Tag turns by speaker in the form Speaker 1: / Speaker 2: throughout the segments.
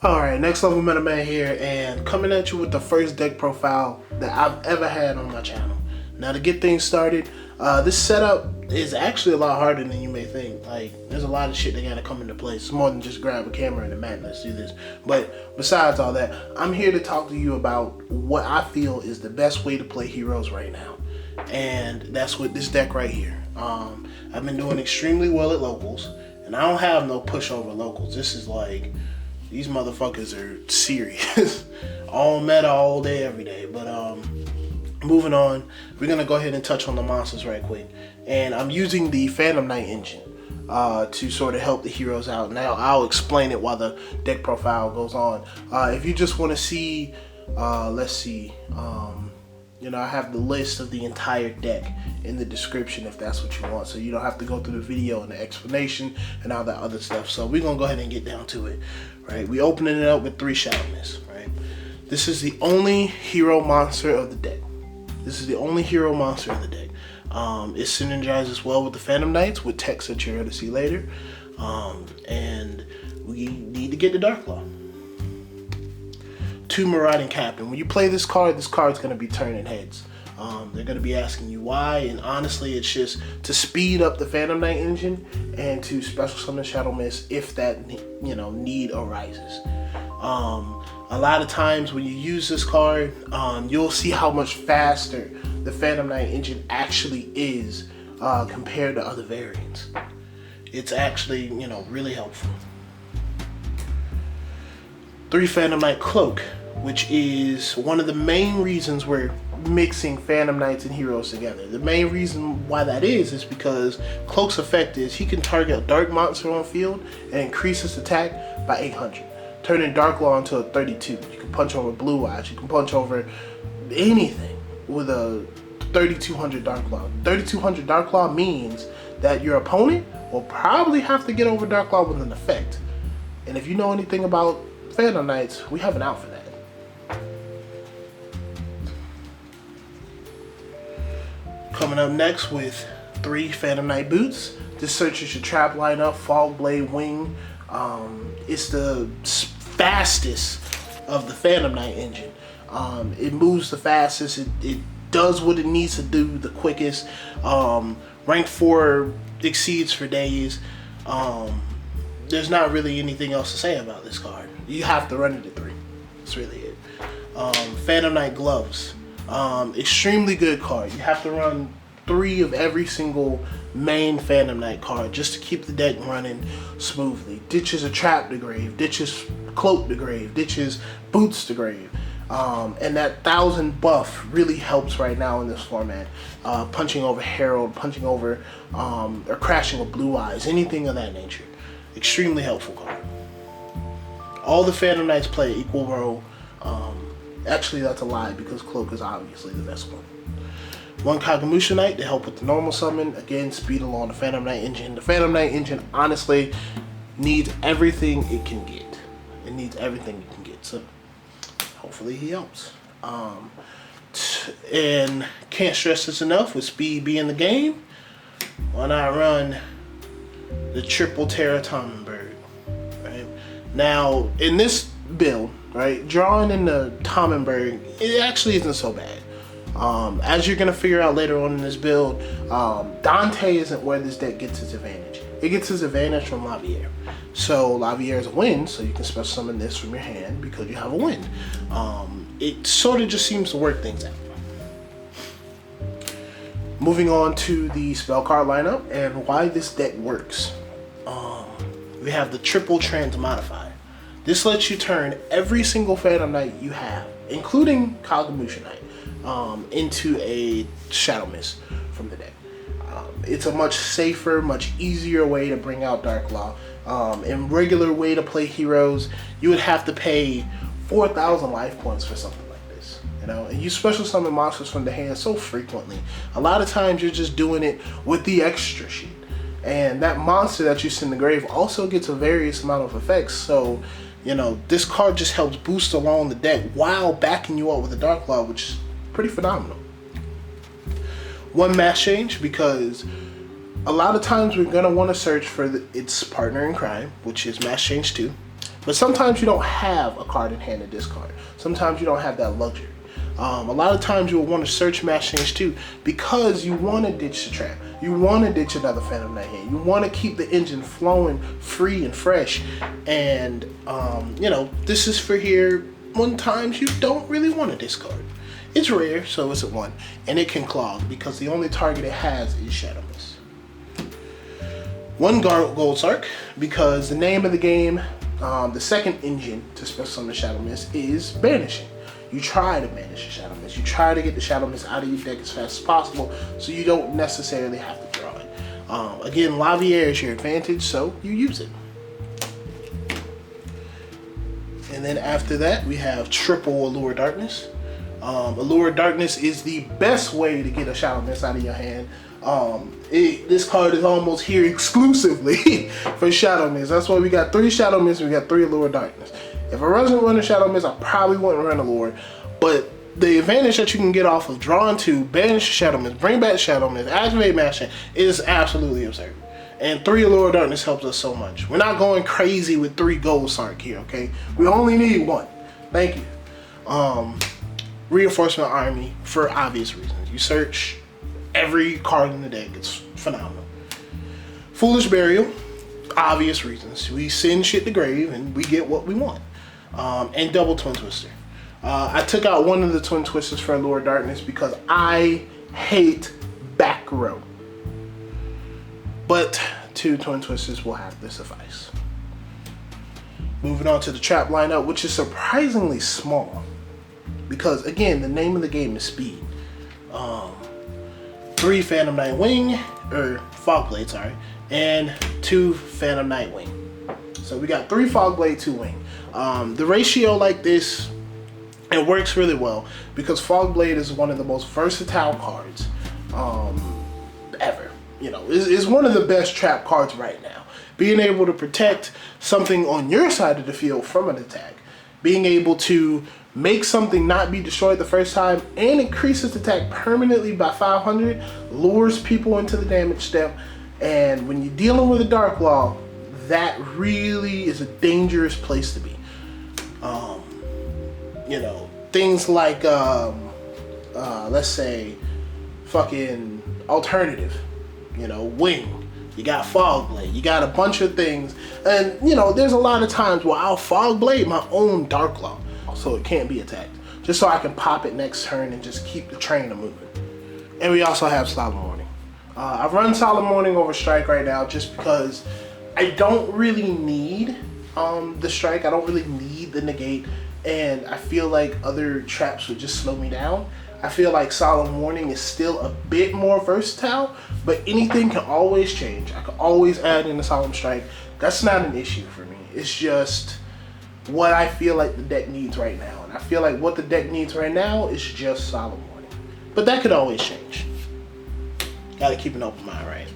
Speaker 1: Alright, Next Level MetaMan here, and coming at you with the first deck profile that I've ever had on my channel. Now, to get things started, this setup is actually a lot harder than you may think. Like, there's a lot of shit that gotta come into place. It's more than just grab a camera and a mat and let's do this. But besides all that, I'm here to talk to you about what I feel is the best way to play heroes right now. And that's with this deck right here. I've been doing extremely well at locals, and I don't have no pushover locals. This is like, these motherfuckers are serious. All meta, all day, every day. But moving on, we're gonna go ahead and touch on the monsters right quick. And I'm using the Phantom Knight engine to sort of help the heroes out. Now I'll explain it while the deck profile goes on. If you just want to see, let's see, you know, I have the list of the entire deck in the description if that's what you want, so you don't have to go through the video and the explanation and all that other stuff. So we're gonna go ahead and get down to it, right? We opening it up with 3 Shadow Mist, right? This is the only hero monster of the deck. This is the only hero monster of the deck. It synergizes well with the Phantom Knights, with text that you're going to see later. And we need to get the Dark Law. 2 Marauding Captain. When you play this card's going to be turning heads. They're going to be asking you why, and honestly, it's just to speed up the Phantom Knight engine and to special summon Shadow Mist if that, you know, need arises. A lot of times when you use this card, you'll see how much faster the Phantom Knight engine actually is compared to other variants. It's actually, you know, really helpful. 3 Phantom Knight Cloak, which is one of the main reasons we're mixing Phantom Knights and heroes together. The main reason why that is because Cloak's effect is he can target a dark monster on field and increase its attack by 800. Turning Dark Law into a 32. You can punch over Blue Eyes. You can punch over anything with a 3200 Dark Law. 3200 Dark Law means that your opponent will probably have to get over Dark Law with an effect. And if you know anything about Phantom Knights, we have an out for that. Coming up next with 3 Phantom Knight Boots. This searches your trap lineup, Fog Blade Wing. It's the fastest of the Phantom Knight engine. It moves the fastest. It does what it needs to do the quickest. Rank 4 exceeds for days. There's not really anything else to say about this card. You have to run it at 3. That's really it. Phantom Knight Gloves. Extremely good card. You have to run 3 of every single main Phantom Knight card just to keep the deck running smoothly. Ditches a Trap to Grave, ditches Cloak to Grave, ditches Boots to Grave. And that 1000 buff really helps right now in this format. Punching over Herald, punching over, or crashing with Blue Eyes, anything of that nature. Extremely helpful card. All the Phantom Knights play equal role. Actually, that's a lie because Cloak is obviously the best one. 1 Kagemusha Knight to help with the normal summon. Again, speed along the Phantom Knight engine. The Phantom Knight engine honestly needs everything it can get. It needs everything it can get. So hopefully he helps. And can't stress this enough, with speed being the game, why not run the triple Terraton Bird, right? Now, in this build, right, drawing in the Tamenberg, it actually isn't so bad. As you're gonna figure out later on in this build, Dante isn't where this deck gets its advantage. It gets its advantage from Lavier. So Lavier is a wind, so you can special summon this from your hand because you have a wind. It sort of just seems to work things out. Moving on to the spell card lineup and why this deck works. We have the triple Transmodify. This lets you turn every single Phantom Knight you have, including Kagemusha Knight, into a Shadow Mist from the deck. It's a much safer, much easier way to bring out Dark Law. In regular way to play heroes, you would have to pay 4,000 life points for something like this. You know, and you special summon monsters from the hand so frequently. A lot of times you're just doing it with the extra shit. And that monster that you send to the grave also gets a various amount of effects. So, you know, this card just helps boost along the deck while backing you up with a Dark Law, which is pretty phenomenal. 1 mass change, because a lot of times we're going to want to search for its partner in crime, which is mass change 2. But sometimes you don't have a card in hand to discard. Sometimes you don't have that luxury. A lot of times you'll want to search Mass Change too, because you want to ditch the trap. You want to ditch another Phantom Knight hand. You want to keep the engine flowing free and fresh. And, you know, this is for here when times you don't really want to discard. It's rare, so it's a 1. And it can clog because the only target it has is Shadow Mist. 1 Gold Sark, because the name of the game, the second engine to Special Summon the Shadow Mist is Banishing. You try to banish the Shadow Mist. You try to get the Shadow Mist out of your deck as fast as possible so you don't necessarily have to draw it. Again, Lavier is your advantage, so you use it. And then after that, we have triple Allure Darkness. Allure Darkness is the best way to get a Shadow Mist out of your hand. This card is almost here exclusively for Shadow Mist. That's why we got 3 Shadow Mists, we got 3 Allure Darkness. If I wasn't running Shadow Mist, I probably wouldn't run Allure. But the advantage that you can get off of drawing 2, banish Shadow Mist, bring back Shadow Mist, activate Mass Change is absolutely absurd. And 3 Allure Darkness helps us so much. We're not going crazy with 3 Gold Sark here, okay? We only need 1. Thank you. Reinforcement Army, for obvious reasons. You search every card in the deck, it's phenomenal. Foolish Burial, obvious reasons. We send shit to grave and we get what we want. And double Twin Twister. I took out one of the Twin Twisters for Allure Darkness because I hate back row. But 2 Twin Twisters will have to suffice. Moving on to the trap lineup, which is surprisingly small. Because again, the name of the game is speed. 3 Phantom Knight Wing, or Fogblade, sorry, and 2 Phantom Knight Wing. So we got 3 Fogblade, 2 Wing. The ratio like this, it works really well because Fogblade is one of the most versatile cards ever. You know, is one of the best trap cards right now. Being able to protect something on your side of the field from an attack, being able to make something not be destroyed the first time and increase its attack permanently by 500, lures people into the damage step. And when you're dealing with a Dark Law, that really is a dangerous place to be. You know, things like, let's say, fucking alternative, you know, Wing. You got Fogblade, you got a bunch of things. And, you know, there's a lot of times where I'll Fogblade my own Dark Law so it can't be attacked. Just so I can pop it next turn and just keep the train moving. And we also have Solemn Warning. I run Solemn Warning over Strike right now just because I don't really need the Strike. I don't really need the negate. And I feel like other traps would just slow me down. I feel like Solemn Warning is still a bit more versatile, but anything can always change. I can always add in a Solemn Strike. That's not an issue for me. It's just what I feel like the deck needs right now. And I feel like what the deck needs right now is just Solemn Warning. But that could always change. Gotta keep an open mind, right?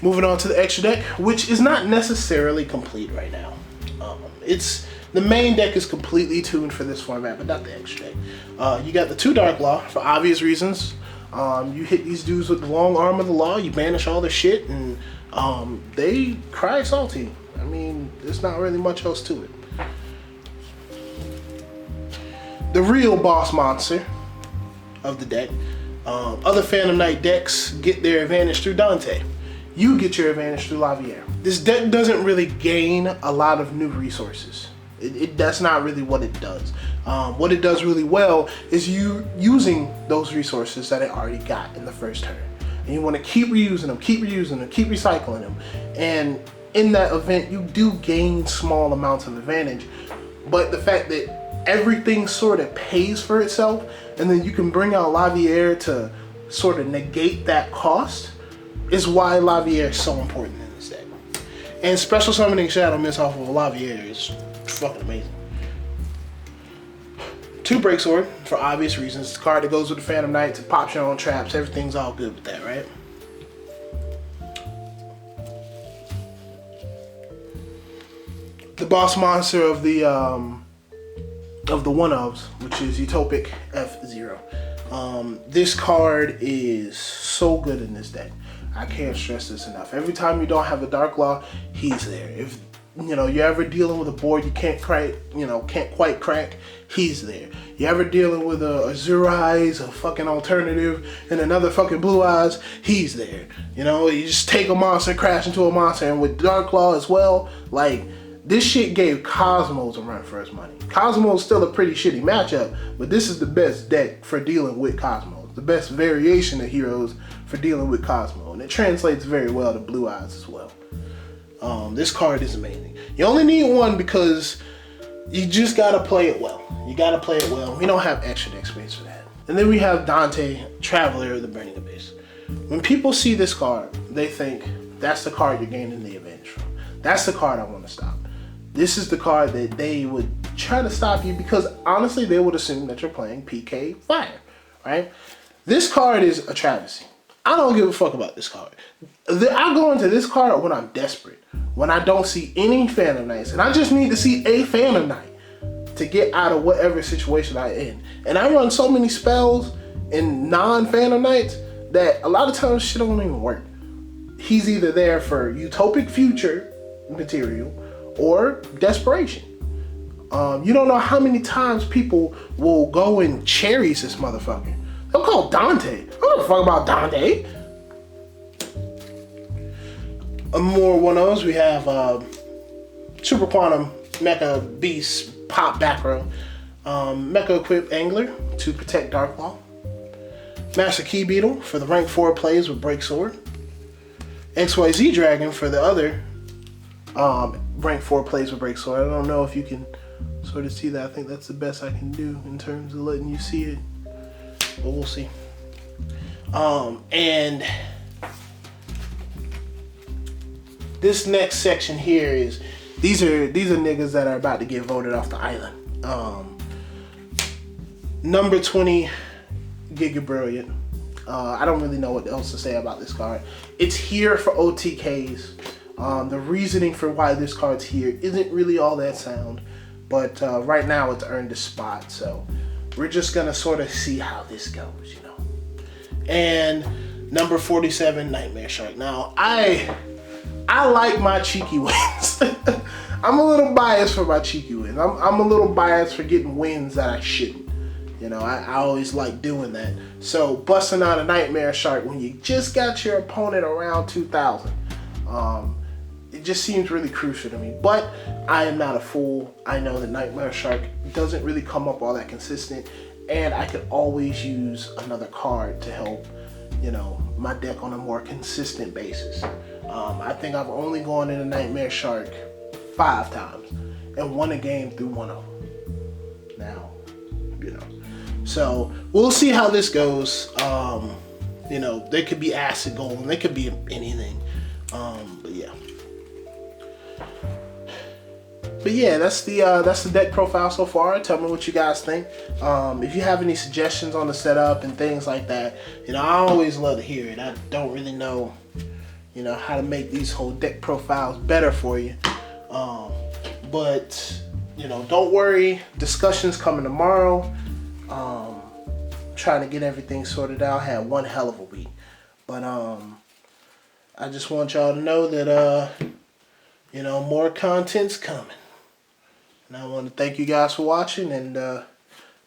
Speaker 1: Moving on to the extra deck, which is not necessarily complete right now. The main deck is completely tuned for this format, but not the extra deck. You got the 2 Dark Law, for obvious reasons. You hit these dudes with the long arm of the law, you banish all their shit, and they cry salty. I mean, there's not really much else to it. The real boss monster of the deck. Other Phantom Knight decks get their advantage through Dante. You get your advantage through Lavier. This deck doesn't really gain a lot of new resources. That's not really what it does. What it does really well is you using those resources that it already got in the first turn. And you want to keep reusing them, keep reusing them, keep recycling them. And in that event, you do gain small amounts of advantage. But the fact that everything sort of pays for itself, and then you can bring out Lavier to sort of negate that cost, is why Lavier is so important in this deck. And special summoning Shadow Mist off of Lavier is fucking amazing. 2 Breaksword, for obvious reasons. It's a card that goes with the Phantom Knight to pop your own traps. Everything's all good with that, right? The boss monster of the one-ofs, which is Utopic F0. This card is so good in this deck. I can't stress this enough. Every time you don't have a Dark Law, he's there. If you know, you're ever dealing with a board you can't crack, you know, can't quite crack, he's there. You ever dealing with a Zero Eyes, a fucking alternative, and another fucking Blue Eyes, he's there. You know, you just take a monster, crash into a monster, and with Dark Claw as well, like, this shit gave Cosmos a run for his money. Cosmos still a pretty shitty matchup, but this is the best deck for dealing with Cosmos. The best variation of heroes for dealing with Cosmo, and it translates very well to Blue Eyes as well. This card is amazing. You only need one because you just gotta play it well. You gotta play it well. We don't have extra deck space for that. And then we have Dante, Traveler of the Burning Abyss. When people see this card, they think that's the card you're gaining the advantage from. That's the card I want to stop. This is the card that they would try to stop you because honestly they would assume that you're playing PK Fire, right? This card is a travesty. I don't give a fuck about this card. I go into this card when I'm desperate, when I don't see any Phantom Knights, and I just need to see a Phantom Knight to get out of whatever situation I'm in. And I run so many spells in non-Phantom Knights that a lot of times shit don't even work. He's either there for utopic future material or desperation. You don't know how many times people will go and cherries this motherfucker. They'll call Dante. I don't give a fuck about Dante. More one-ohs, we have Super Quantum Mecha Beast Pop Back Row. Mecha Equip Angler to protect Dark Claw. Master Key Beetle for the rank 4 plays with Break Sword. XYZ Dragon for the other rank 4 plays with Break Sword. I don't know if you can sort of see that. I think that's the best I can do in terms of letting you see it. But we'll see. And this next section here is these are niggas that are about to get voted off the island. Number 20, Giga Brilliant. I don't really know what else to say about this card. It's here for OTKs. The reasoning for why this card's here isn't really all that sound, but right now it's earned a spot, so we're just gonna sort of see how this goes, you know. And number 47, Nightmare Shark. Now, I like my cheeky wins. I'm a little biased for my cheeky wins. I'm a little biased for getting wins that I shouldn't. You know, I always like doing that. So busting out a Nightmare Shark when you just got your opponent around 2,000, it just seems really crucial to me. But I am not a fool. I know that Nightmare Shark doesn't really come up all that consistent, and I could always use another card to help, you know, my deck on a more consistent basis. I think I've only gone into Nightmare Shark 5 times and won a game through one of them. Now, you know, so we'll see how this goes. You know, they could be Acid Golem, they could be anything. But yeah. But yeah, that's the deck profile so far. Tell me what you guys think. If you have any suggestions on the setup and things like that, you know, I always love to hear it. I don't really know, you know, how to make these whole deck profiles better for you. But you know, don't worry. Discussions coming tomorrow. Trying to get everything sorted out. Had one hell of a week, but I just want y'all to know that you know, more content's coming. And I want to thank you guys for watching, and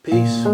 Speaker 1: peace.